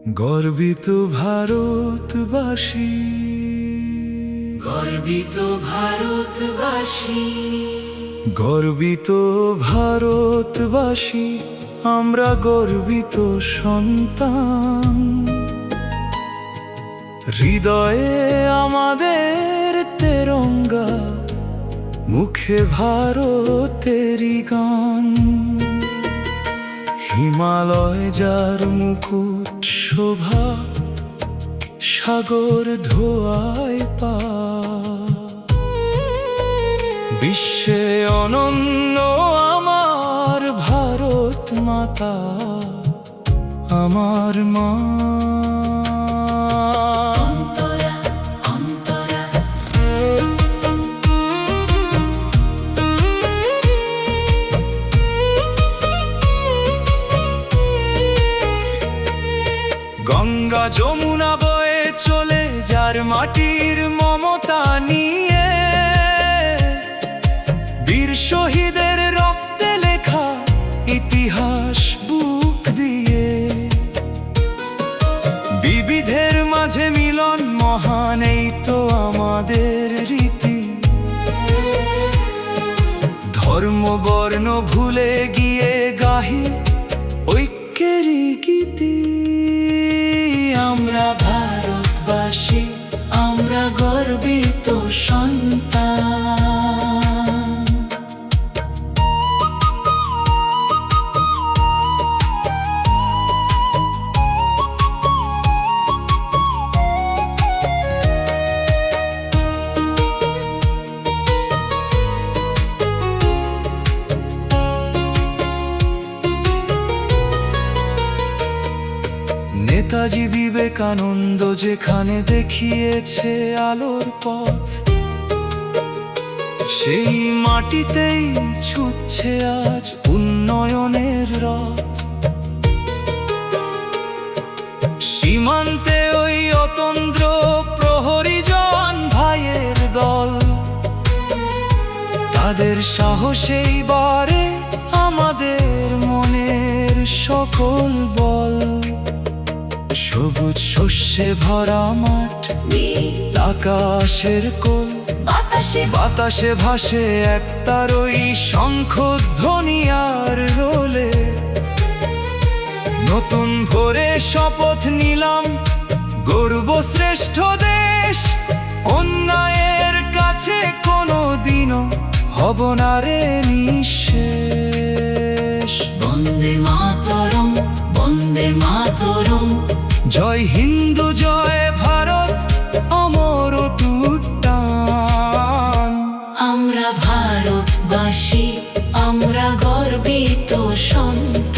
গর্বিত ভারতবাসী, গর্বিত ভারতবাসী, গর্বিত ভারতবাসী, আমরা গর্বিত সন্তান। হৃদয়ে আমাদের তেরঙ্গা, মুখে ভারতেরই গান। হিমালয় যার মুকুট শোভা, সাগর ধোয়ায় পা, বিশ্বে অনন্য আমার ভারত মাতা, আমার মা। অন্তরা অন্তরা, গঙ্গা যমুনা বয়ে চলে যার মাটির মমতা নিয়ে, বীর শহীদের রক্তে লেখা ইতিহাস বুক দিয়ে। বিবিধের মাঝে মিলন মহান, এই তো আমাদের রীতি। ধর্ম বর্ণ ভুলে গিয়ে গাহি ঐক্যেরই গীতি। আমরা ভারতবাসী, আমরা গর্বিত সন্তান। নেতাজি বিবেকানন্দ যেখানে দেখিয়েছে আলোর পথ, সেই মাটিতেই ছুটছে আজ উন্নয়নের রথ। সীমান্তে ওই অতন্দ্র প্রহরীজন ভাইয়ের দল, তাদের সাহসেই বাড়ে আমাদের মনের সকল বল। সবুজ শস্যে ভরা মাঠ, নীল আকাশের কোল, বাতাসে বাতাসে ভাসে একতার ওই শঙ্খধ্বনি আর রোলে। নতুন ভোরে শপথ নিলাম, গর্ব শ্রেষ্ঠ দেশ, অন্যায়ের কাছে কোনোদিনও হব না রে নিঃশেষ। বন্দে মাতরম, বন্দে মাতরম, জয় হিন্দু জয় ভারত, অমর অটুট টান। আমরা ভারতবাসী, আমরা গর্বিত সন্তান।